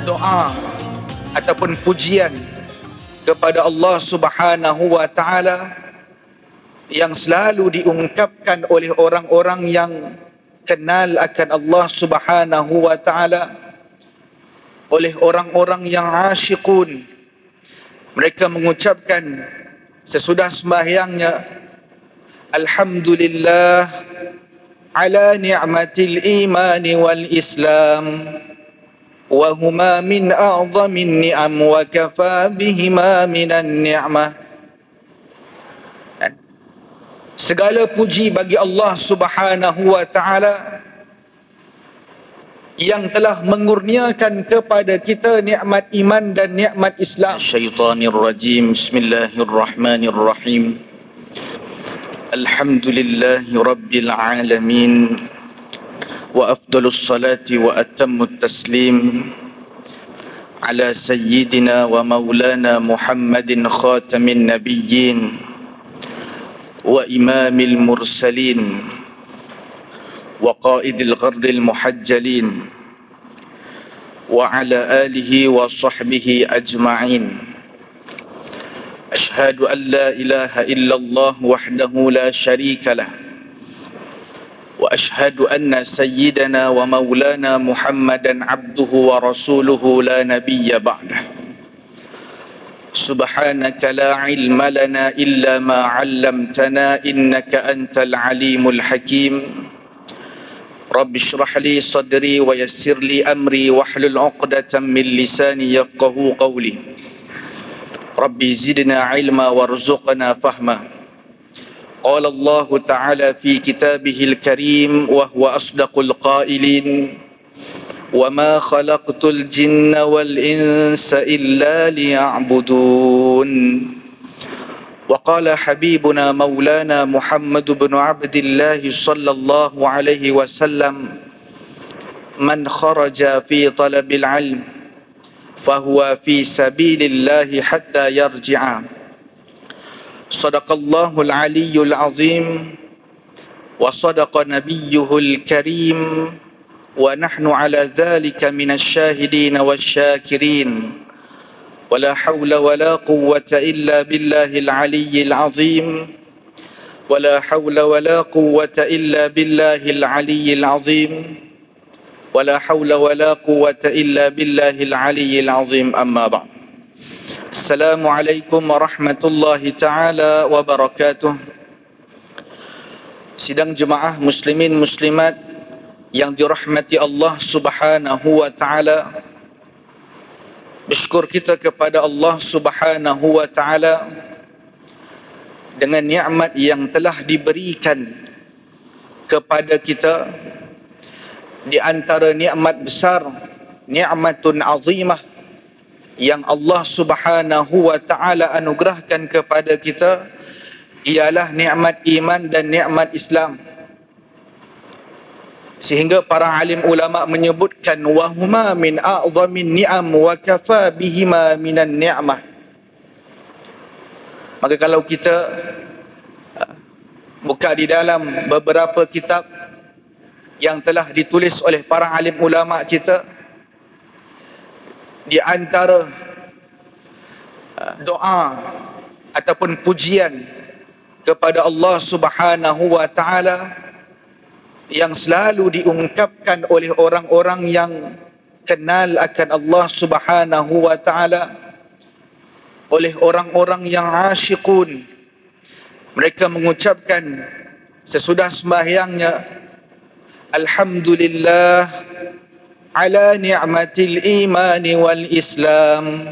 doa ataupun pujian kepada Allah Subhanahu wa taala yang selalu diungkapkan oleh orang-orang yang kenal akan Allah Subhanahu wa taala, oleh orang-orang yang asyikun. Mereka mengucapkan sesudah sembahyangnya, alhamdulillah ala ni'matil imani wal islam wa huma min a'zamin ni'am wa kafa bihima minan ni'mah. Segala puji bagi Allah Subhanahu wa taala yang telah mengurniakan kepada kita nikmat iman dan nikmat Islam. Syaitanir rajim. Bismillahirrahmanirrahim. Alhamdulillahi rabbil alamin. Wa afdalus salati wa atammut taslim ala sayyidina wa maulana Muhammadin khatamin nabiyyin wa imamil mursalin wa qaidil gharril muhajjalin wa ala alihi wa sahbihi ajma'in. Ashhadu an la ilaha illallah wahdahu la sharika lah wa ashhadu anna sayyidana wa maulana Muhammadan abduhu wa rasuluhu la nabiyya ba'dah. Subhanaka la ilma lana illa ma 'allamtana innaka antal alimul hakim. Rabbi shrah li sadri wa yassir li amri wahlul 'uqdatam min lisani yafqahu qawli. Rabbi zidna ilma warzuqna fahma. Qala Allah Ta'ala fi kitabihil karim wa huwa asdaqul qailin wa ma khalaqtul jinna wal insa illa liya'budun. Wa qala habibuna maulana Muhammad bin Abdullah sallallahu alaihi wasallam, man kharaja fi talabil ilm fahuwa fi sabilillahi hatta yarji'a. Sadaqallahul aliyyul azim wa sadaqa nabiyyuhul karim wa nahnu ala dhalika minasy syahidin wasyakirin. ولا حول ولا قوة إلا بالله العلي العظيم ولا حول ولا قوة إلا بالله العلي العظيم ولا حول ولا قوة إلا بالله العلي العظيم. أما بعد. السلام عليكم ورحمة الله تعالى وبركاته. Sidang jemaah muslimin muslimat yang dirahmati Allah Subhanahu wa taala, bersyukur kita kepada Allah Subhanahu wa taala dengan nikmat yang telah diberikan kepada kita. Di antara nikmat besar, nikmatun azimah yang Allah Subhanahu wa taala anugerahkan kepada kita ialah nikmat iman dan nikmat Islam. Sehingga para alim ulama menyebutkan wahuma min a'zamin ni'am wa kafa bihima minan ni'mah. Maka kalau kita buka di dalam beberapa kitab yang telah ditulis oleh para alim ulama kita, di antara doa ataupun pujian kepada Allah Subhanahu wa taala yang selalu diungkapkan oleh orang-orang yang kenal akan Allah Subhanahu wa taala, oleh orang-orang yang asyikun. Mereka mengucapkan sesudah sembahyangnya, alhamdulillah ala ni'matil imani wal islam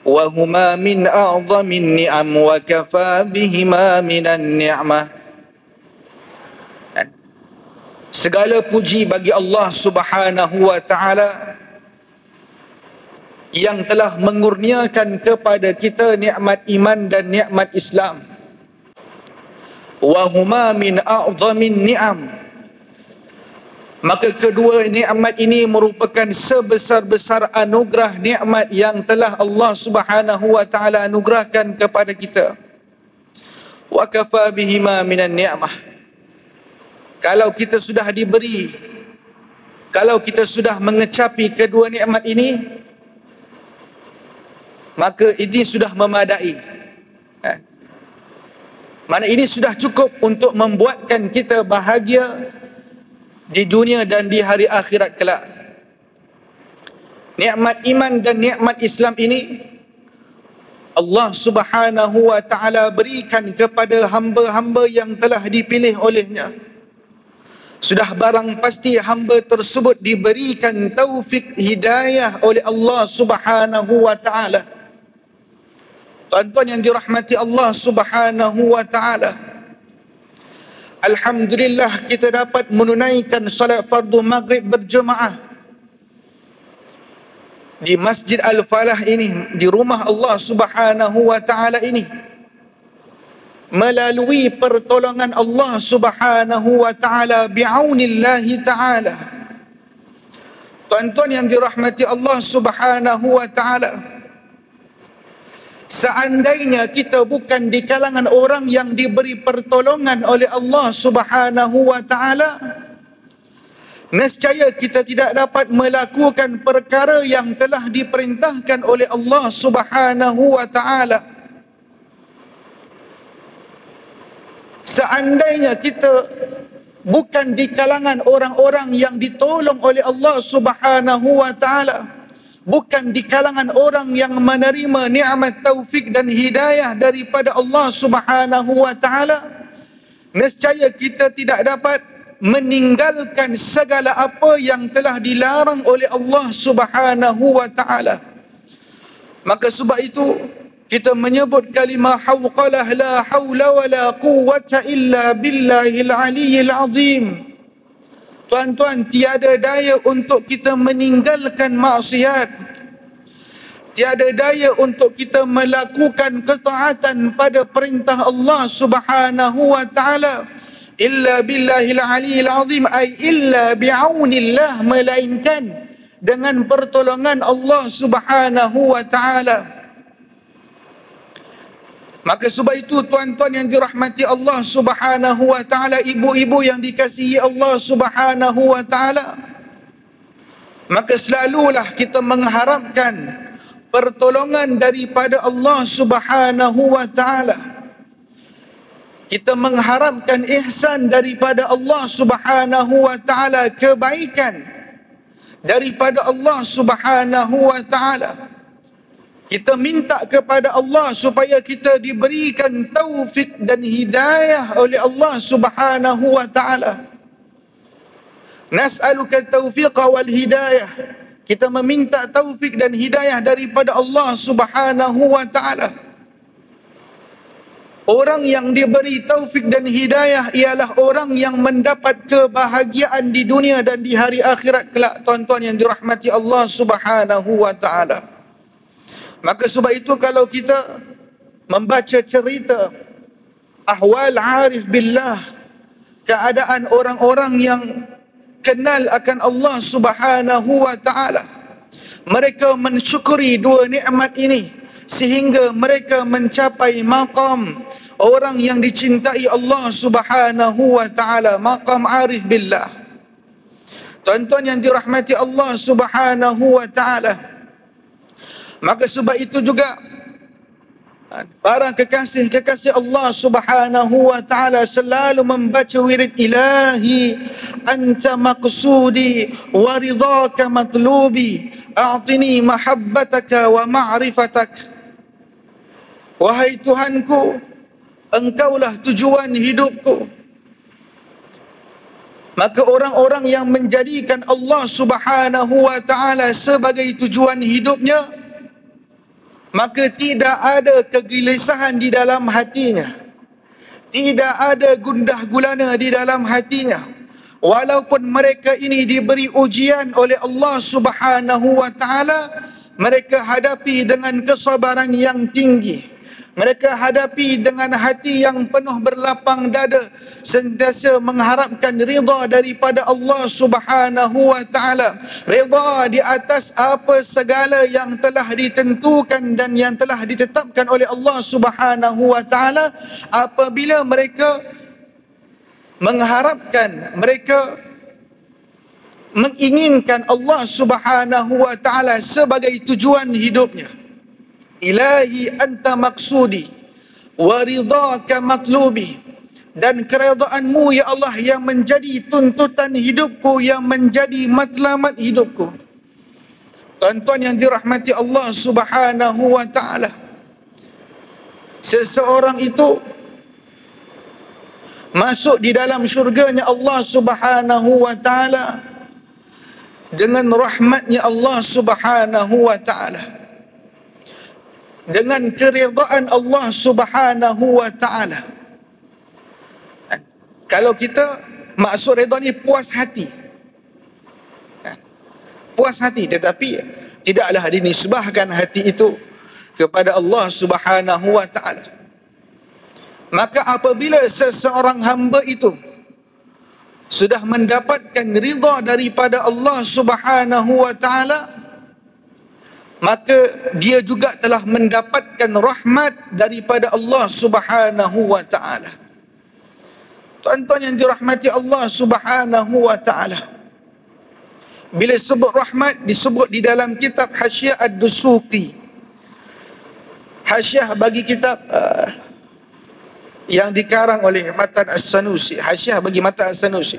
wa huma min a'zamin ni'am wa kafa bihima minan ni'mah. Segala puji bagi Allah Subhanahu wa taala yang telah mengurniakan kepada kita nikmat iman dan nikmat Islam. Wa huma min a'zamin ni'am. Maka kedua nikmat ini merupakan sebesar-besar anugerah nikmat yang telah Allah Subhanahu wa taala anugerahkan kepada kita. Wa kafa bihima minan ni'mah. Kalau kita sudah diberi Kalau kita sudah mengecapi kedua nikmat ini, maka ini sudah memadai. Mana ini sudah cukup untuk membuatkan kita bahagia di dunia dan di hari akhirat kelak. Nikmat iman dan nikmat Islam ini Allah Subhanahu wa ta'ala berikan kepada hamba-hamba yang telah dipilih olehnya. Sudah barang pasti hamba tersebut diberikan taufik hidayah oleh Allah Subhanahu wa ta'ala. Tuan-tuan yang dirahmati Allah Subhanahu wa ta'ala, alhamdulillah kita dapat menunaikan salat fardu maghrib berjemaah di Masjid Al-Falah ini, di rumah Allah Subhanahu wa ta'ala ini, melalui pertolongan Allah Subhanahu wa ta'ala, bi'aunillahi ta'ala. Tuan-tuan yang dirahmati Allah Subhanahu wa ta'ala, seandainya kita bukan di kalangan orang yang diberi pertolongan oleh Allah Subhanahu wa ta'ala, nescaya kita tidak dapat melakukan perkara yang telah diperintahkan oleh Allah Subhanahu wa ta'ala. Seandainya kita bukan di kalangan orang-orang yang ditolong oleh Allah Subhanahu wa ta'ala, bukan di kalangan orang yang menerima nikmat taufik dan hidayah daripada Allah Subhanahu wa ta'ala, nescaya kita tidak dapat meninggalkan segala apa yang telah dilarang oleh Allah Subhanahu wa ta'ala. Maka sebab itu kita menyebut kalimah hawqalah la hawla wa la quwwata illa billahil aliyyil azim. Tuan-tuan, tiada daya untuk kita meninggalkan maksiat, tiada daya untuk kita melakukan ketaatan pada perintah Allah Subhanahu wa ta'ala, illa billahil aliyyil azim, ay illa bi'aunillah, melainkan dengan pertolongan Allah Subhanahu wa ta'ala. Maka sebab itu tuan-tuan yang dirahmati Allah Subhanahu wa ta'ala, ibu-ibu yang dikasihi Allah Subhanahu wa ta'ala, maka selalulah kita mengharapkan pertolongan daripada Allah Subhanahu wa ta'ala. Kita mengharapkan ihsan daripada Allah Subhanahu wa ta'ala, kebaikan daripada Allah Subhanahu wa ta'ala. Kita minta kepada Allah supaya kita diberikan taufik dan hidayah oleh Allah Subhanahu wa ta'ala. Nas'aluka taufiqa wal hidayah. Kita meminta taufik dan hidayah daripada Allah Subhanahu wa ta'ala. Orang yang diberi taufik dan hidayah ialah orang yang mendapat kebahagiaan di dunia dan di hari akhirat kelak, tuan-tuan yang dirahmati Allah Subhanahu wa ta'ala. Maka sebab itu kalau kita membaca cerita ahwal arif billah, keadaan orang-orang yang kenal akan Allah Subhanahu wa ta'ala, mereka mensyukuri dua nikmat ini sehingga mereka mencapai maqam orang yang dicintai Allah Subhanahu wa ta'ala, maqam arif billah. Tuan-tuan yang dirahmati Allah Subhanahu wa ta'ala, maka sebab itu juga para kekasih-kekasih Allah Subhanahu wa ta'ala selalu membaca wirid ilahi, anta maqsudi wa ridhaka matlubi, a'tini mahabbataka wa ma'rifatak. Wahai Tuhanku, Engkaulah tujuan hidupku. Maka orang-orang yang menjadikan Allah Subhanahu wa ta'ala sebagai tujuan hidupnya, maka tidak ada kegelisahan di dalam hatinya, tidak ada gundah gulana di dalam hatinya. Walaupun mereka ini diberi ujian oleh Allah Subhanahu wa ta'ala, mereka hadapi dengan kesabaran yang tinggi. Mereka hadapi dengan hati yang penuh berlapang dada, sentiasa mengharapkan ridha daripada Allah Subhanahu wa ta'ala. Ridha di atas apa segala yang telah ditentukan dan yang telah ditetapkan oleh Allah Subhanahu wa ta'ala. Apabila mereka mengharapkan, mereka menginginkan Allah Subhanahu wa ta'ala sebagai tujuan hidupnya. Ilahi anta maksudi wa ridhaka matlubi, dan keredaanmu ya Allah yang menjadi tuntutan hidupku, yang menjadi matlamat hidupku. Tuan-tuan yang dirahmati Allah Subhanahu wa ta'ala, seseorang itu masuk di dalam syurganya Allah Subhanahu wa ta'ala dengan rahmatnya Allah Subhanahu wa ta'ala, dengan keridaan Allah Subhanahu wa ta'ala. Kalau kita maksud redha ni puas hati, puas hati, tetapi tidaklah dinisbahkan hati itu kepada Allah Subhanahu wa ta'ala. Maka apabila seseorang hamba itu sudah mendapatkan ridha daripada Allah Subhanahu wa ta'ala, maka dia juga telah mendapatkan rahmat daripada Allah Subhanahu wa ta'ala. Tuan-tuan yang dirahmati Allah Subhanahu wa ta'ala, bila sebut rahmat disebut di dalam kitab Hasyiah Ad-Dusuqi, hasyiah bagi kitab yang dikarang oleh Matan As-Sanusi, hasyiah bagi Matan As-Sanusi.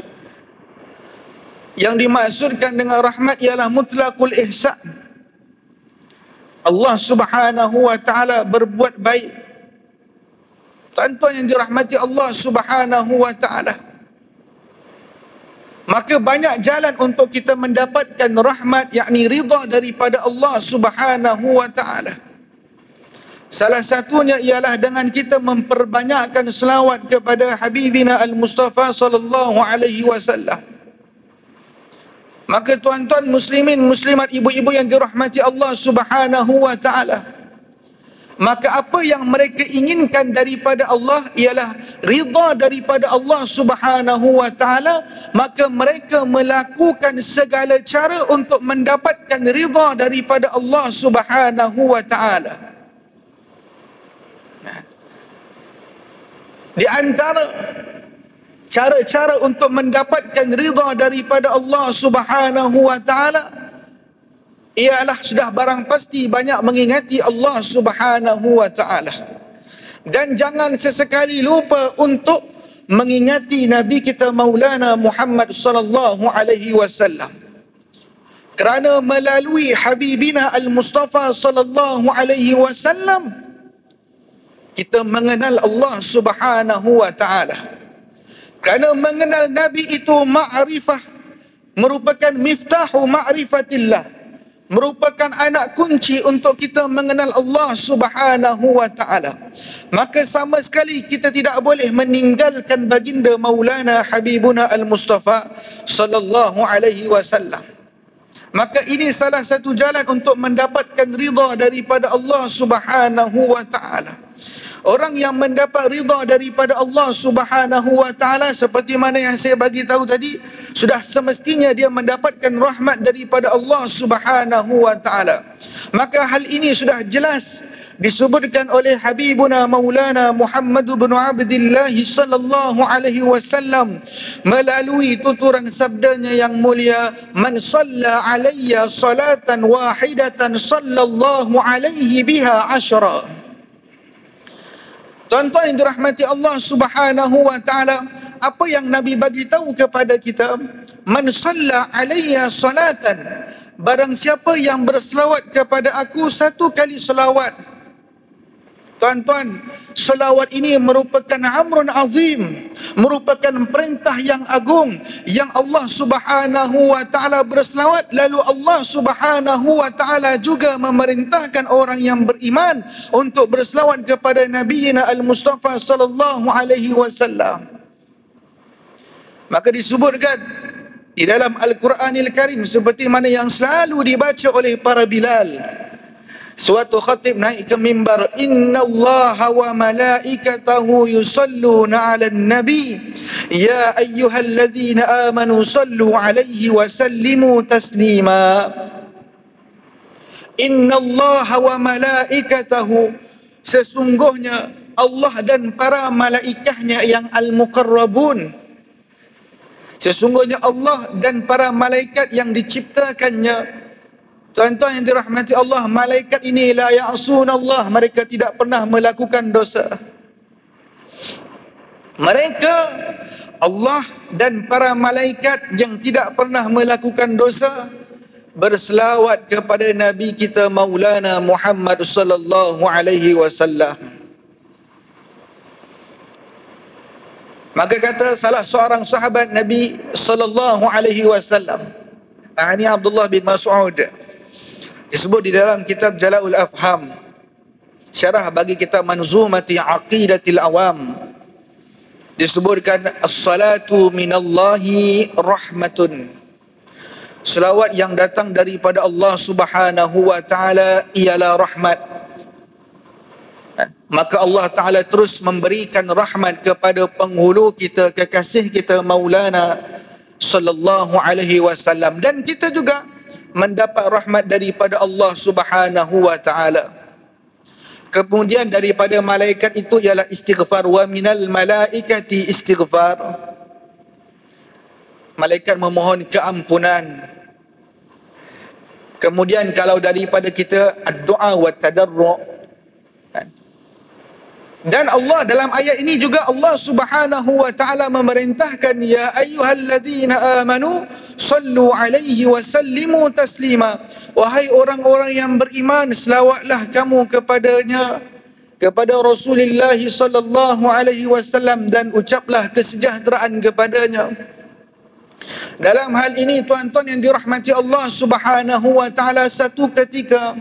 Yang dimaksudkan dengan rahmat ialah mutlaqul ihsan. Allah Subhanahu wa ta'ala berbuat baik. Tuan-tuan yang dirahmati Allah Subhanahu wa ta'ala, maka banyak jalan untuk kita mendapatkan rahmat, yakni ridha daripada Allah Subhanahu wa ta'ala. Salah satunya ialah dengan kita memperbanyakkan selawat kepada Habibina Al-Mustafa sallallahu alaihi wasallam. Maka tuan-tuan muslimin muslimat, ibu-ibu yang dirahmati Allah Subhanahu wa ta'ala, maka apa yang mereka inginkan daripada Allah ialah ridha daripada Allah Subhanahu wa ta'ala, maka mereka melakukan segala cara untuk mendapatkan ridha daripada Allah Subhanahu wa ta'ala. Di antara cara-cara untuk mendapatkan ridha daripada Allah Subhanahu wa ta'ala ialah sudah barang pasti banyak mengingati Allah Subhanahu wa ta'ala. Dan jangan sesekali lupa untuk mengingati Nabi kita Maulana Muhammad sallallahu alaihi wasallam. Kerana melalui Habibina Al-Mustafa sallallahu alaihi wasallam kita mengenal Allah Subhanahu wa ta'ala. Kerana mengenal Nabi itu ma'rifah, merupakan miftahu ma'rifatillah, merupakan anak kunci untuk kita mengenal Allah Subhanahu wa ta'ala. Maka sama sekali kita tidak boleh meninggalkan baginda Maulana Habibuna Al-Mustafa sallallahu alaihi wasallam. Maka ini salah satu jalan untuk mendapatkan ridha daripada Allah Subhanahu wa ta'ala. Orang yang mendapat ridha daripada Allah Subhanahu wa ta'ala, seperti mana yang saya bagi tahu tadi, sudah semestinya dia mendapatkan rahmat daripada Allah Subhanahu wa ta'ala. Maka hal ini sudah jelas disebutkan oleh Habibuna Maulana Muhammad bin Abdullah sallallahu alaihi wasallam melalui tuturan sabdanya yang mulia, man shalla alayya salatan wahidatan sallallahu alaihi biha ashra. Tuan-tuan yang dirahmati Allah Subhanahu wa ta'ala, apa yang Nabi bagi tahu kepada kita, man shalla alayya salatan, barang siapa yang berselawat kepada aku satu kali selawat. Tuan-tuan, selawat ini merupakan amrun azim, merupakan perintah yang agung, yang Allah Subhanahu wa ta'ala berselawat, lalu Allah Subhanahu wa ta'ala juga memerintahkan orang yang beriman untuk berselawat kepada Nabiina Al-Mustafa sallallahu alaihi wasallam. Maka disebutkan di dalam Al-Quranil Karim, seperti mana yang selalu dibaca oleh para Bilal. Suatu khatib naik ke mimbar, innallaha wa malaikatahu yusalluna 'alan nabi ya ayyuhalladzina amanu sallu 'alaihi wa sallimu taslima. Innallaha wa malaikatahu, sesungguhnya Allah dan para malaikatnya yang al-muqarrabun. Sesungguhnya Allah dan para malaikat yang diciptakannya. Tuan-tuan yang dirahmati Allah, malaikat ini la ya'sunallah, mereka tidak pernah melakukan dosa. Mereka, Allah dan para malaikat yang tidak pernah melakukan dosa, berselawat kepada Nabi kita Maulana Muhammad sallallahu alaihi wasallam. Maka kata salah seorang sahabat Nabi sallallahu alaihi wasallam, ini Abdullah bin Mas'ud, disebut di dalam kitab Jala'ul Afham, syarah bagi kitab Manzumati Aqidatil Awam, disebutkan as-salatu minallahi rahmatun, selawat yang datang daripada Allah Subhanahu wa taala ialah rahmat. Maka Allah Ta'ala terus memberikan rahmat kepada penghulu kita, kekasih kita Maulana sallallahu alaihi wasallam, dan kita juga mendapat rahmat daripada Allah Subhanahu wa taala. Kemudian daripada malaikat itu ialah istighfar, wa minal malaikati istighfar. Malaikat memohon keampunan. Kemudian kalau daripada kita ad-du'a wa tadarru'. Dan Allah dalam ayat ini juga Allah Subhanahu wa taala memerintahkan, ya ayyuhalladzina amanu sallu alaihi wa sallimu taslima. Wahai orang-orang yang beriman, selawatlah kamu kepadanya, kepada Rasulullah sallallahu alaihi wasallam, dan ucaplah kesejahteraan kepadanya. Dalam hal ini tuan-tuan yang dirahmati Allah Subhanahu wa taala, satu ketika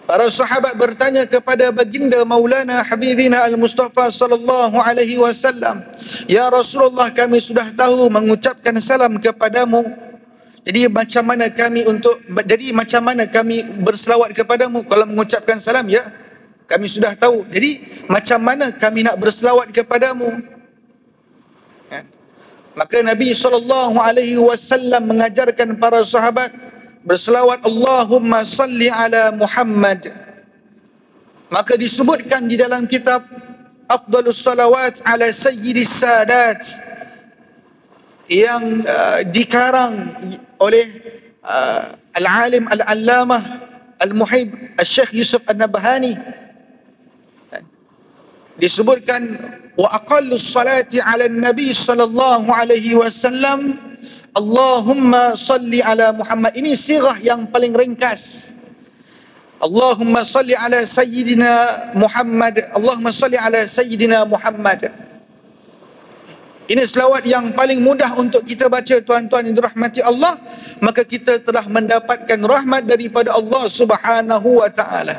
para sahabat bertanya kepada baginda Maulana Habibina Al-Mustafa sallallahu alaihi wasallam, ya Rasulullah, kami sudah tahu mengucapkan salam kepadamu. Jadi macam mana kami berselawat kepadamu? Kalau mengucapkan salam, ya kami sudah tahu. Jadi macam mana kami nak berselawat kepadamu? Maka Nabi sallallahu alaihi wasallam mengajarkan para sahabat berselawat Allahumma salli ala Muhammad. Maka disebutkan di dalam kitab Afdalus Salawat ala Sayyidis Sadat yang dikarang oleh Al-Alim Al-Allamah Al-Muhib Al-Syekh Yusuf An-Nabhani, disebutkan wa aqallus salati ala Nabi sallallahu alaihi wasallam Allahumma salli ala Muhammad. Ini sirah yang paling ringkas. Allahumma salli ala Sayyidina Muhammad. Allahumma salli ala Sayyidina Muhammad. Ini selawat yang paling mudah untuk kita baca, tuan-tuan yang dirahmati Allah. Maka kita telah mendapatkan rahmat daripada Allah Subhanahu wa ta'ala.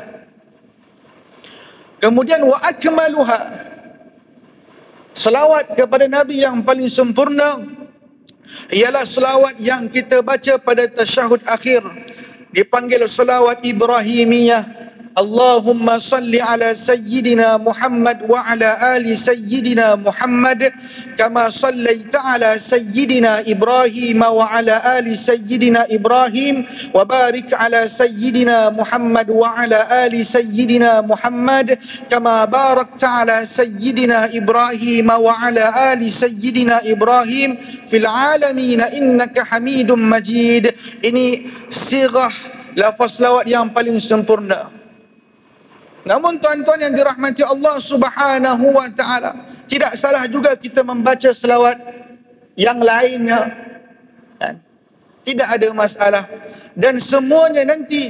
Kemudian wa akmaluha, selawat kepada Nabi yang paling sempurna ialah selawat yang kita baca pada tasyahud akhir, dipanggil selawat Ibrahimiyah. Allahumma salli ala Sayyidina Muhammad wa ala ali Sayyidina Muhammad kama sallaita ala Sayyidina Ibrahim wa ala ali Sayyidina Ibrahim wa barik ala Sayyidina Muhammad wa ala ali Sayyidina Muhammad kama barakta ala Sayyidina Ibrahim wa ala ali Sayyidina Ibrahim fil alamin innaka Hamidum Majid. Ini sirah lafaz selawat yang paling sempurna. Namun tuan-tuan yang dirahmati Allah Subhanahu wa ta'ala, tidak salah juga kita membaca selawat yang lainnya, kan? Tidak ada masalah. Dan semuanya nanti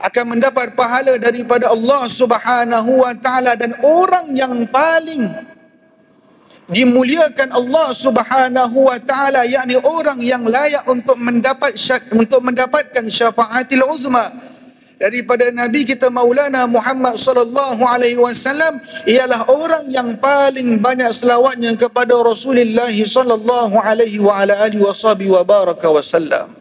akan mendapat pahala daripada Allah Subhanahu wa ta'ala. Dan orang yang paling dimuliakan Allah Subhanahu wa ta'ala, yakni orang yang layak untuk mendapatkan syafaatil uzma daripada Nabi kita Maulana Muhammad sallallahu alaihi wasallam, ialah orang yang paling banyak selawatnya kepada Rasulullah sallallahu alaihi wa ala alihi wa baraka wasallam.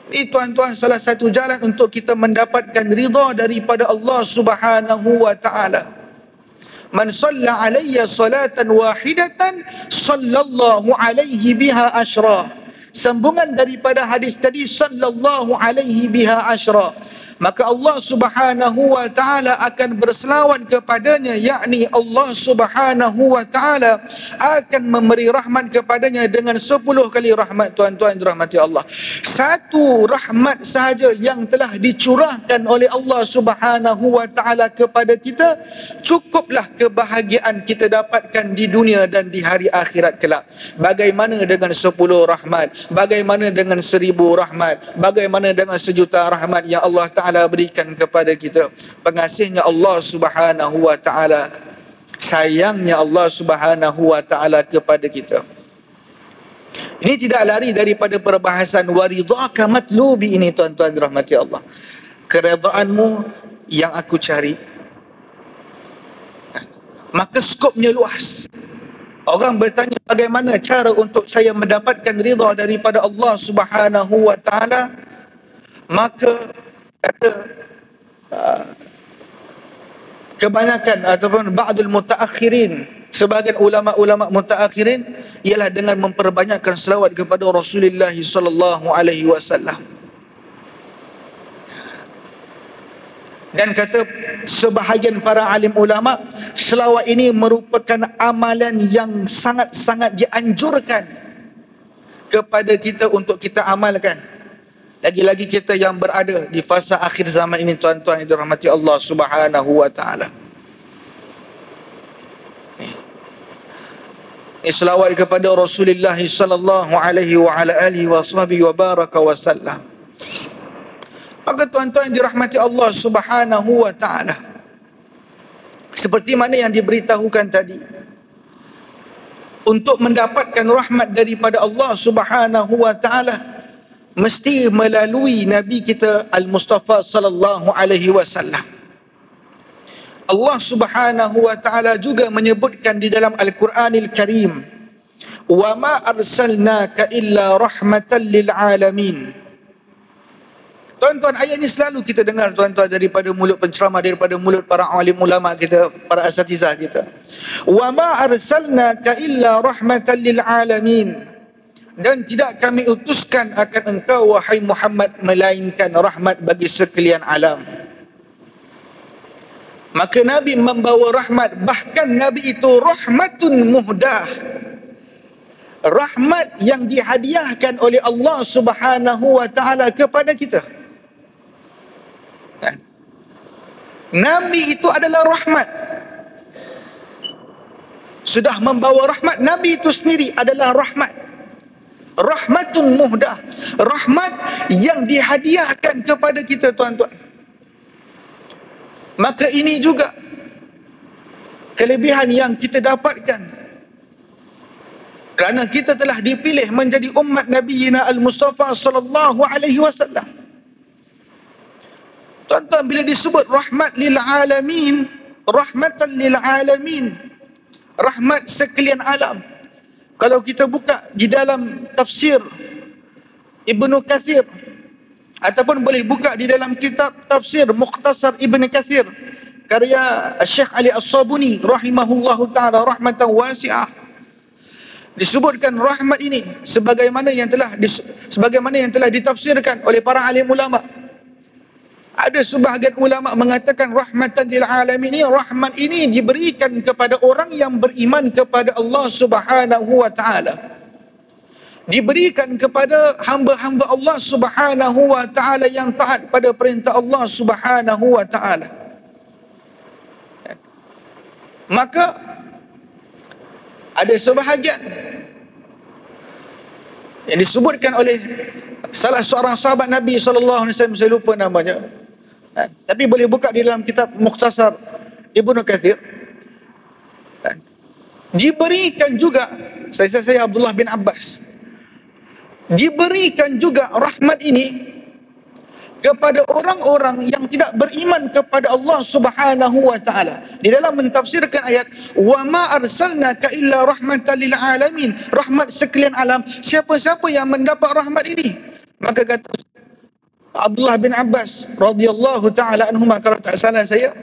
Ini tuan-tuan salah satu jalan untuk kita mendapatkan ridha daripada Allah Subhanahu wa taala. Man shalla alayya salatan wahidatan sallallahu alaihi biha asyra. Sambungan daripada hadis tadi, sallallahu alaihi biha asyra. maka Allah Subhanahu wa taala akan berselawat kepadanya, yakni Allah Subhanahu wa taala akan memberi rahmat kepadanya dengan 10 kali rahmat. Tuan-tuan dirahmati Allah, satu rahmat sahaja yang telah dicurahkan oleh Allah Subhanahu wa taala kepada kita, cukuplah kebahagiaan kita dapatkan di dunia dan di hari akhirat kelak. Bagaimana dengan 10 rahmat? Bagaimana dengan 1000 rahmat? Bagaimana dengan 1,000,000 rahmat yang Allah Ta'ala berikan kepada kita? Pengasihnya Allah Subhanahu wa Ta'ala, sayangnya Allah Subhanahu wa Ta'ala kepada kita. Ini tidak lari daripada perbahasan waridhaka matlubi ini, tuan-tuan dirahmati Allah. Keredaanmu yang aku cari. Maka skopnya luas. Orang bertanya, bagaimana cara untuk saya mendapatkan ridha daripada Allah Subhanahu wa taala? Maka kata kebanyakan ataupun ba'dul mutaakhirin, sebagian ulama-ulama mutaakhirin, ialah dengan memperbanyakkan selawat kepada Rasulullah sallallahu alaihi wasallam. Dan kata sebahagian para alim ulama, selawat ini merupakan amalan yang sangat-sangat dianjurkan kepada kita untuk kita amalkan. Lagi-lagi kita yang berada di fasa akhir zaman ini, tuan-tuan yang dirahmati Allah Subhanahu wa taala. Ini selawat kepada Rasulullah sallallahu alaihi wa ala alihi wa sahbihi wa baraka wa sallam. Maka tuan-tuan yang dirahmati Allah Subhanahu wa taala, seperti mana yang diberitahukan tadi, untuk mendapatkan rahmat daripada Allah Subhanahu wa taala mesti melalui Nabi kita Al-Mustafa sallallahu alaihi wasallam. Allah Subhanahu wa taala juga menyebutkan di dalam Al-Quranil Karim, "Wa ma arsalnaka illa rahmatan lil alamin." Tuan-tuan, ayat ini selalu kita dengar, tuan-tuan, daripada mulut penceramah, daripada mulut para alim ulama kita, para asatizah kita. Wa ma arsalnaka illa rahmatan lil alamin. Dan tidak kami utuskan akan engkau, wahai Muhammad, melainkan rahmat bagi sekalian alam. Maka Nabi membawa rahmat, bahkan Nabi itu rahmatun muhdah, rahmat yang dihadiahkan oleh Allah Subhanahu wa taala kepada kita. Nabi itu adalah rahmat. Sudah membawa rahmat, Nabi itu sendiri adalah rahmat. Rahmatun muhdah, rahmat yang dihadiahkan kepada kita, tuan-tuan. Maka ini juga kelebihan yang kita dapatkan kerana kita telah dipilih menjadi umat Nabi Al-Mustafa sallallahu alaihi wasallam. Tuan-tuan, bila disebut rahmat lil alamin, rahmatan lil alamin, rahmat sekalian alam. Kalau kita buka di dalam tafsir Ibnu Katsir, ataupun boleh buka di dalam kitab tafsir Mukhtasar Ibnu Katsir karya Syekh Ali As-Sabuni rahimahullahu taala rahmatan wasi'ah, disebutkan rahmat ini sebagaimana yang telah ditafsirkan oleh para alim ulama. Ada sebahagian ulama mengatakan rahmatan lil alamin ini, rahmat ini diberikan kepada orang yang beriman kepada Allah Subhanahu wa taala. Diberikan kepada hamba-hamba Allah Subhanahu wa taala yang taat pada perintah Allah Subhanahu wa taala. Maka ada sebahagian yang disebutkan oleh salah seorang sahabat Nabi sallallahu alaihi wasallam, saya lupa namanya. Tapi boleh buka di dalam kitab Mukhtasar Ibnu Katsir. Diberikan juga, saya Abdullah bin Abbas, diberikan juga rahmat ini kepada orang-orang yang tidak beriman kepada Allah Subhanahu wa taala. Di dalam mentafsirkan ayat wa ma arsalnaka illa rahmatan lil alamin, rahmat sekalian alam, siapa-siapa yang mendapat rahmat ini? Maka kata Abdullah bin Abbas radhiyallahu taala anhuma, kalau tak salah saya,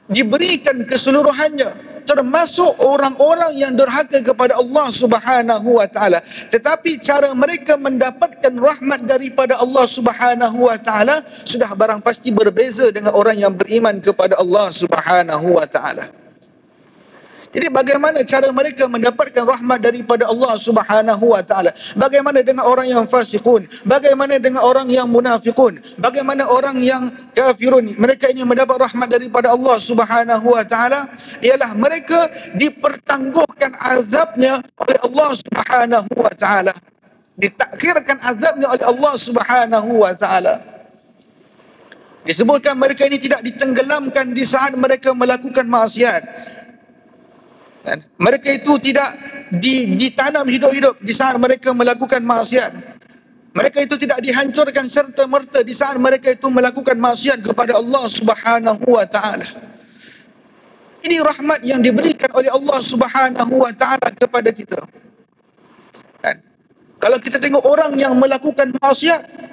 diberikan keseluruhannya termasuk orang-orang yang durhaka kepada Allah Subhanahu wa taala. Tetapi cara mereka mendapatkan rahmat daripada Allah Subhanahu wa taala sudah barang pasti berbeza dengan orang yang beriman kepada Allah Subhanahu wa taala. Jadi bagaimana cara mereka mendapatkan rahmat daripada Allah Subhanahu wa taala? Bagaimana dengan orang yang fasikun? Bagaimana dengan orang yang munafikun? Bagaimana orang yang kafirun? Mereka ini mendapat rahmat daripada Allah Subhanahu wa taala ialah mereka dipertangguhkan azabnya oleh Allah Subhanahu wa taala. Ditakhirkan azabnya oleh Allah Subhanahu wa taala. Disebutkan mereka ini tidak ditenggelamkan di saat mereka melakukan maksiat. Mereka itu tidak ditanam hidup-hidup di saat mereka melakukan maksiat. Mereka itu tidak dihancurkan serta-merta di saat mereka itu melakukan maksiat kepada Allah Subhanahu wa taala. Ini rahmat yang diberikan oleh Allah Subhanahu wa taala kepada kita. Kalau kita tengok orang yang melakukan maksiat,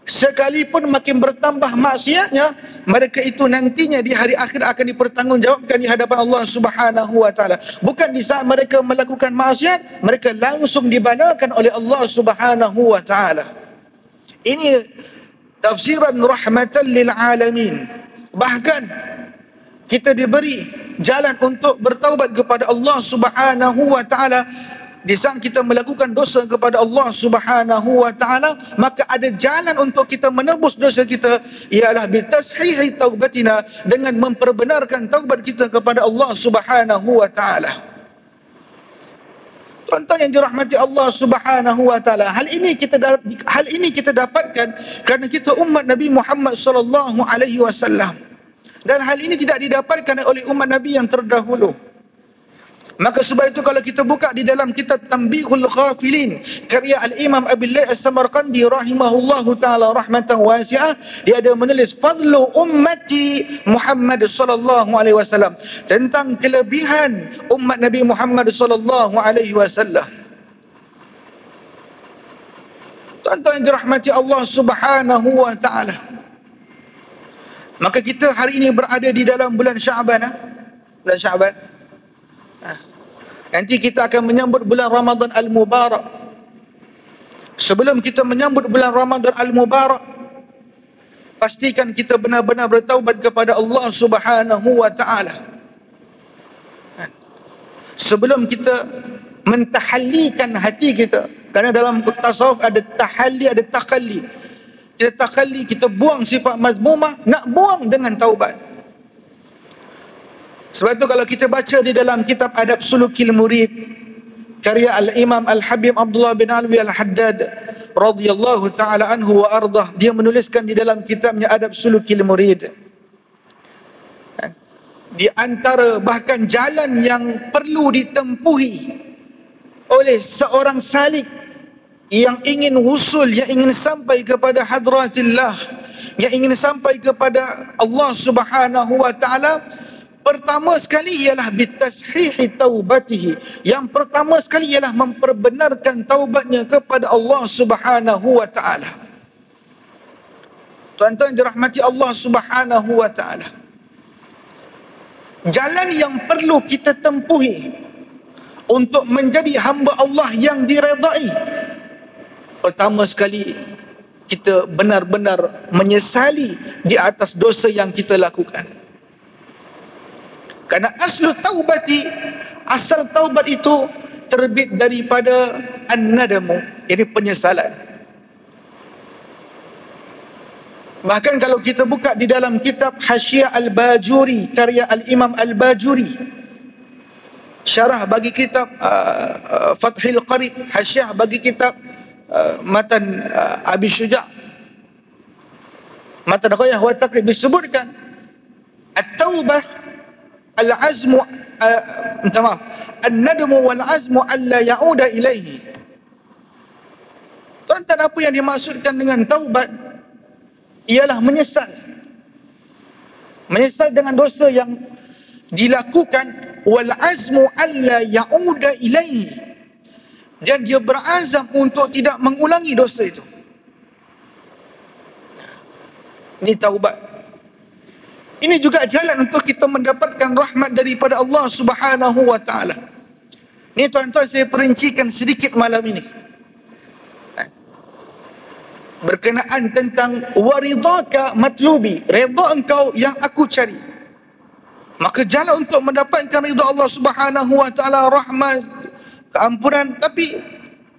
sekalipun makin bertambah maksiatnya, mereka itu nantinya di hari akhir akan dipertanggungjawabkan di hadapan Allah Subhanahu wa taala. Bukan di saat mereka melakukan maksiat, mereka langsung dibalakan oleh Allah Subhanahu wa taala. Ini tafsiran rahmatan lil alamin. Bahkan kita diberi jalan untuk bertaubat kepada Allah Subhanahu wa taala. Di saat kita melakukan dosa kepada Allah Subhanahu wa taala, maka ada jalan untuk kita menebus dosa kita, ialah bitashihi taubatina, dengan memperbenarkan taubat kita kepada Allah Subhanahu wa taala. Tuan-tuan yang dirahmati Allah Subhanahu wa taala, hal ini kita dapatkan kerana kita umat Nabi Muhammad sallallahu alaihi wasallam. Dan hal ini tidak didapatkan oleh umat Nabi yang terdahulu. Maka sebab itu kalau kita buka di dalam kitab Tanbihul Ghafilin karya Al-Imam Abillah As-Samarqandi rahimahullahu ta'ala rahmatan wasi'ah, dia ada menulis fadlu ummati Muhammad sallallahu alaihi wasallam, tentang kelebihan umat Nabi Muhammad sallallahu alaihi wasallam. Tuan-tuan yang dirahmati Allah Subhanahu wa ta'ala, maka kita hari ini berada di dalam bulan Syaban. Bulan Syaban. Nanti kita akan menyambut bulan Ramadan Al-Mubarak. Sebelum kita menyambut bulan Ramadan Al-Mubarak, pastikan kita benar-benar bertaubat kepada Allah Subhanahu wa ta'ala. Sebelum kita mentahallikan hati kita, kerana dalam tasawuf ada tahalli, ada takalli. Kita takalli, kita buang sifat mazmumah, nak buang dengan taubat. Sebab itu kalau kita baca di dalam kitab Adab Sulukil Murid karya Al-Imam Al-Habib Abdullah bin Alwi Al-Haddad radhiyallahu ta'ala anhu wa ardah, dia menuliskan di dalam kitabnya Adab Sulukil Murid, di antara bahkan jalan yang perlu ditempuhi oleh seorang salik yang ingin wusul, yang ingin sampai kepada hadratillah, yang ingin sampai kepada Allah Subhanahu wa ta'ala, pertama sekali ialah bitashihi taubatihi. Yang pertama sekali ialah memperbenarkan taubatnya kepada Allah Subhanahu wa ta'ala. Tuan-tuan dirahmati Allah Subhanahu wa ta'ala, jalan yang perlu kita tempuhi untuk menjadi hamba Allah yang diredai, pertama sekali kita benar-benar menyesali di atas dosa yang kita lakukan. Karena aslu taubati, asal taubat itu terbit daripada an-nadamu, jadi penyesalan. Bahkan kalau kita buka di dalam kitab Hasyiah Al-Bajuri karya Al-Imam Al-Bajuri, syarah bagi kitab Fathil Qarib, hasyiah bagi kitab Matan Abi Syuja', Matan Ghayah wa Taqrib, disebutkan at-taubah al-azmu, an-nadmu wal-azmu alla ya'uda ilaihi. Tuan-tuan, apa yang dimaksudkan dengan taubat ialah menyesal. Menyesal dengan dosa yang dilakukan, wal-azmu alla ya'uda ilaihi, dan dia berazam untuk tidak mengulangi dosa itu. Ini taubat. Ini juga jalan untuk kita mendapatkan rahmat daripada Allah Subhanahu wa taala. Ini tuan-tuan saya perincikan sedikit malam ini berkenaan tentang waridaka matlubi, redha engkau yang aku cari. Maka jalan untuk mendapatkan ridha Allah Subhanahu wa taala, rahmat, keampunan, tapi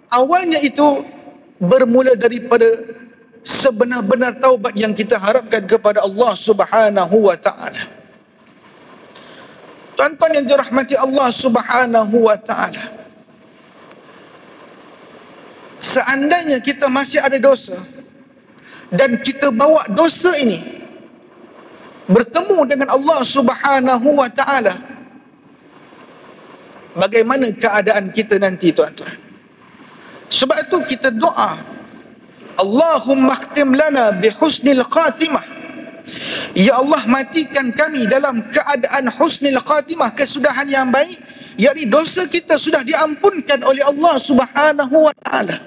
awalnya itu bermula daripada sebenar-benar taubat yang kita harapkan kepada Allah Subhanahu wa taala. Tuan-tuan yang dirahmati Allah Subhanahu wa taala, seandainya kita masih ada dosa dan kita bawa dosa ini bertemu dengan Allah Subhanahu wa taala, bagaimana keadaan kita nanti tuan-tuan? Sebab itu kita doa, Allahumma khtim lana bihusnil khatimah. Ya Allah, matikan kami dalam keadaan husnil khatimah, kesudahan yang baik, yakni dosa kita sudah diampunkan oleh Allah Subhanahu wa taala.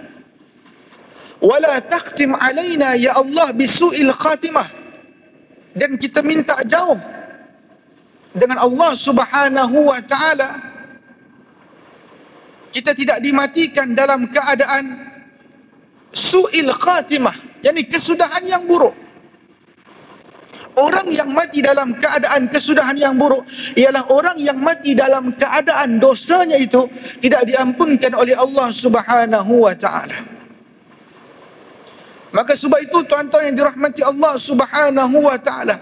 Wala takhtim alaina ya Allah bisu'il khatimah. Dan kita minta jauh dengan Allah Subhanahu wa taala, kita tidak dimatikan dalam keadaan su'il khatimah, yakni kesudahan yang buruk. Orang yang mati dalam keadaan kesudahan yang buruk ialah orang yang mati dalam keadaan dosanya itu tidak diampunkan oleh Allah Subhanahu wa taala. Maka sebab itu tuan-tuan yang dirahmati Allah Subhanahu wa taala,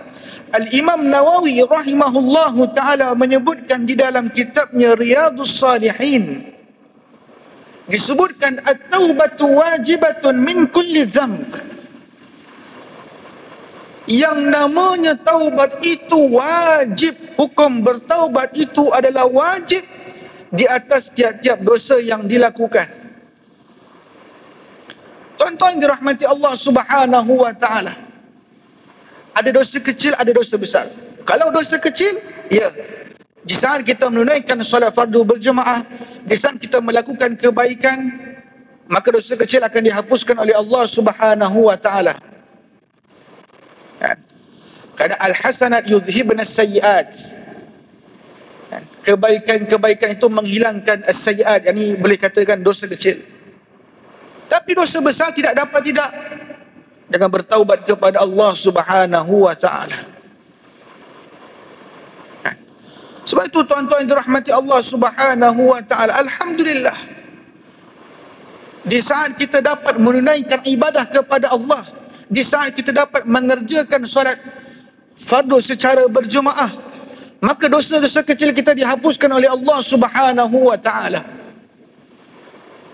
Al-Imam Nawawi rahimahullahu taala menyebutkan di dalam kitabnya Riyadhus Shalihin, disebutkan at-taubatu wajibatun min kulli dzamb. Yang namanya taubat itu wajib, hukum bertaubat itu adalah wajib di atas tiap-tiap dosa yang dilakukan. Tuan-tuan dirahmati Allah Subhanahu wa taala, ada dosa kecil, ada dosa besar. Kalau dosa kecil, ya, di saat kita menunaikan solat fardu berjemaah, di saat kita melakukan kebaikan, maka dosa kecil akan dihapuskan oleh Allah Subhanahu wa taala. Karena al-hasanat yudhibna as-sayyi'at. Kebaikan-kebaikan itu menghilangkan as-sayyi'at, yakni boleh katakan dosa kecil. Tapi dosa besar tidak dapat tidak dengan bertaubat kepada Allah Subhanahu wa taala. Sebab itu tuan-tuan yang dirahmati Allah Subhanahu wa taala, alhamdulillah, di saat kita dapat menunaikan ibadah kepada Allah, di saat kita dapat mengerjakan solat fardu secara berjemaah, maka dosa-dosa kecil kita dihapuskan oleh Allah Subhanahu wa taala.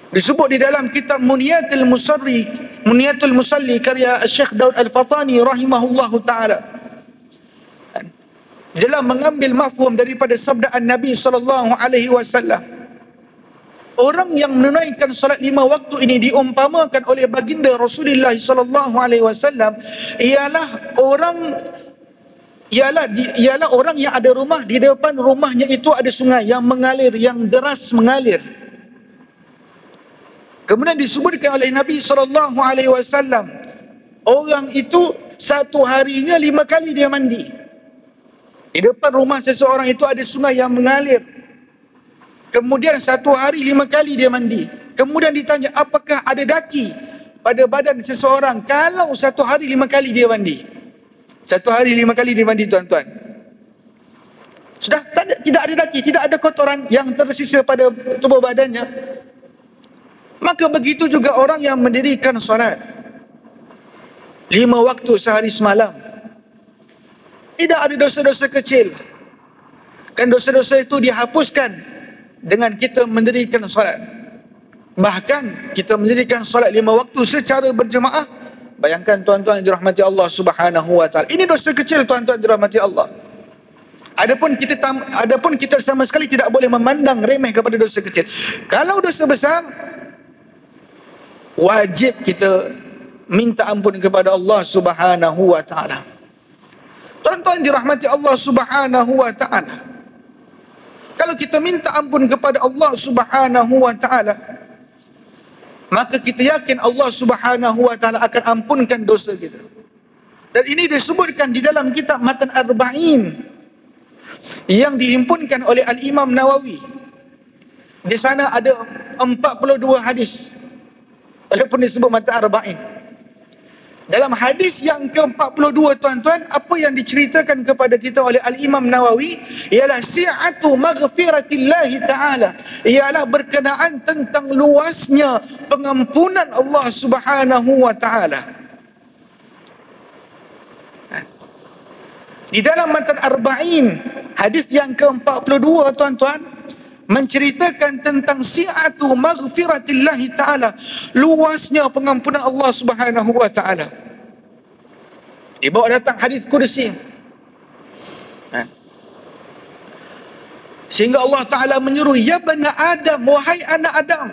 Disebut di dalam kitab Muniyatul Musalli karya Syekh Daud Al-Fatani rahimahullahu taala, dalam mengambil mafhum daripada sabda Nabi sallallahu alaihi wasallam, orang yang menunaikan salat 5 waktu ini diumpamakan oleh baginda Rasulullah sallallahu alaihi wasallam ialah orang yang ada rumah, di depan rumahnya itu ada sungai yang mengalir, yang deras mengalir. Kemudian disebutkan oleh Nabi sallallahu alaihi wasallam, orang itu satu harinya 5 kali dia mandi. Di depan rumah seseorang itu ada sungai yang mengalir. Kemudian satu hari 5 kali dia mandi. Kemudian ditanya, apakah ada daki pada badan seseorang kalau satu hari 5 kali dia mandi? Satu hari 5 kali dia mandi tuan-tuan. Sudah tidak ada daki, tidak ada kotoran yang tersisa pada tubuh badannya. Maka begitu juga orang yang mendirikan solat 5 waktu sehari semalam, tidak ada dosa-dosa kecil. Kan dosa-dosa itu dihapuskan dengan kita mendirikan solat. Bahkan kita mendirikan solat 5 waktu secara berjemaah. Bayangkan tuan-tuan yang dirahmati Allah Subhanahu wa taala. Ini dosa kecil tuan-tuan dirahmati Allah. Adapun kita sama sekali tidak boleh memandang remeh kepada dosa kecil. Kalau dosa besar, wajib kita minta ampun kepada Allah Subhanahu wa taala. Tuan-tuan dirahmati Allah Subhanahu wa taala, kalau kita minta ampun kepada Allah Subhanahu wa taala, maka kita yakin Allah Subhanahu wa taala akan ampunkan dosa kita. Dan ini disebutkan di dalam kitab Matan Arba'in yang dihimpunkan oleh Al-Imam Nawawi. Di sana ada 42 hadis, walaupun disebut Matan Arba'in. Dalam hadis yang ke-42 tuan-tuan, apa yang diceritakan kepada kita oleh Al-Imam Nawawi ialah si'atu maghfiratillahi ta'ala, ialah berkenaan tentang luasnya pengampunan Allah Subhanahu wa ta'ala. Di dalam Matan Arba'in, hadis yang ke-42 tuan-tuan, menceritakan tentang si'atu maghfiratillahi ta'ala, luasnya pengampunan Allah Subhanahu wa ta'ala. Dibawa datang hadis kursi, sehingga Allah Ta'ala menyuruh, ya bani Adam, wahai anak Adam.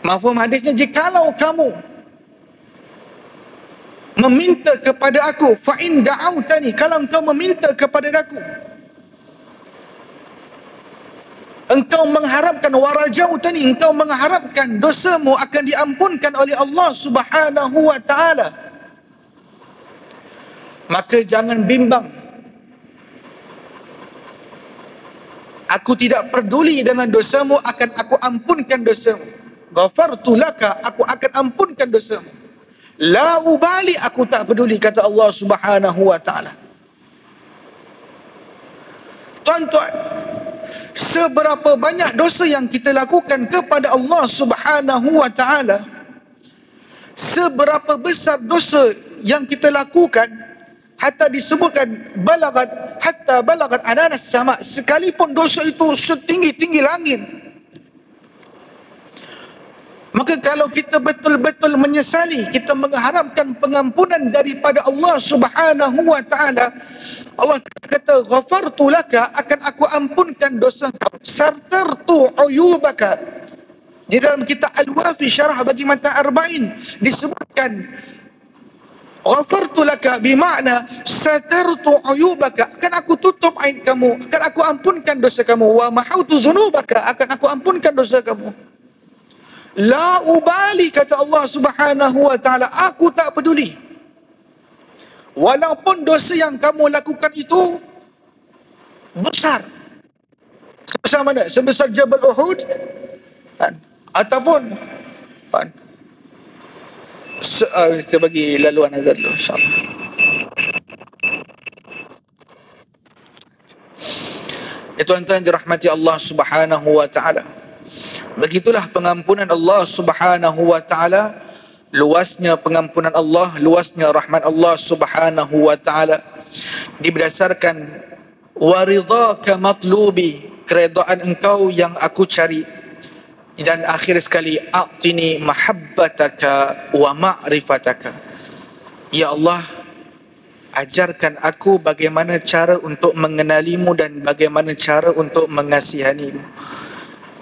Mafhum hadisnya, jikalau kamu meminta kepada aku, fa in da'autani, kalau engkau meminta kepada aku, engkau mengharapkan, warajautani, engkau mengharapkan dosamu akan diampunkan oleh Allah Subhanahu wa ta'ala, maka jangan bimbang. Aku tidak peduli dengan dosamu, akan aku ampunkan dosamu. Ghafartu laka, aku akan ampunkan dosamu. La ubali, aku tak peduli, kata Allah Subhanahu wa ta'ala. Tuan-tuan, seberapa banyak dosa yang kita lakukan kepada Allah Subhanahu wa ta'ala, seberapa besar dosa yang kita lakukan, hatta disebutkan hatta balagat ananas sama, sekalipun dosa itu setinggi-tinggi langit. Maka kalau kita betul-betul menyesali, kita mengharapkan pengampunan daripada Allah Subhanahu wa ta'ala, Allah kata, ghafartu laka, akan aku ampunkan dosa kau. Sartartu uyubaka. Di dalam kitab Al-Wafi syarah bagi Matan Arba'in disebutkan, ghafartu laka bermakna satartu uyubaka, akan aku tutup aib kamu, akan aku ampunkan dosa kamu. Wa mahautu dzunubaka, akan aku ampunkan dosa kamu. La ubali, kata Allah Subhanahu wa ta'ala, aku tak peduli. Walaupun dosa yang kamu lakukan itu besar. Sebesar mana? Sebesar Jabal Uhud? Ataupun kita bagi laluan azan dulu, insyaAllah. Tuan-tuan dirahmati Allah Subhanahu wa ta'ala, begitulah pengampunan Allah Subhanahu wa ta'ala, luasnya pengampunan Allah, luasnya rahmat Allah Subhanahu wa ta'ala, diberdasarkan waridaka matlubi, keredaan engkau yang aku cari, dan akhir sekali a'tini mahabbataka wa ma'rifataka, ya Allah, ajarkan aku bagaimana cara untuk mengenalimu dan bagaimana cara untuk mengasihanimu.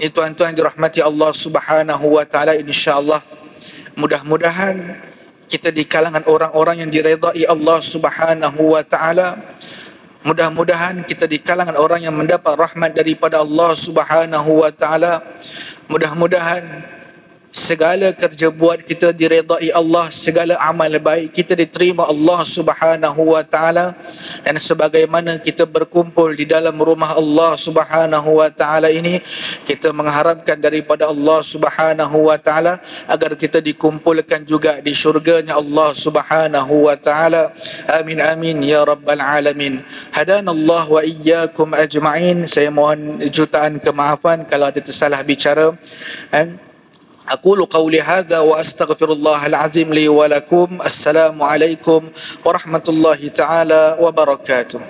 Ini tuan-tuan dirahmati Allah Subhanahu wa ta'ala, insya-Allah mudah-mudahan kita di kalangan orang-orang yang diredai Allah Subhanahu wa ta'ala. Mudah-mudahan kita di kalangan orang yang mendapat rahmat daripada Allah Subhanahu wa ta'ala. Mudah-mudahan segala kerja buat kita diredai Allah, segala amal baik kita diterima Allah Subhanahu wa ta'ala, dan sebagaimana kita berkumpul di dalam rumah Allah Subhanahu wa ta'ala ini, kita mengharapkan daripada Allah Subhanahu wa ta'ala agar kita dikumpulkan juga di syurganya Allah Subhanahu wa ta'ala. Amin amin ya rabbal alamin. Hadanallah wa iyyakum ajma'in. Saya mohon jutaan kemaafan kalau ada tersalah bicara. أقول قولي هذا وأستغفر الله العظيم لي ولكم. السلام عليكم ورحمة الله تعالى وبركاته.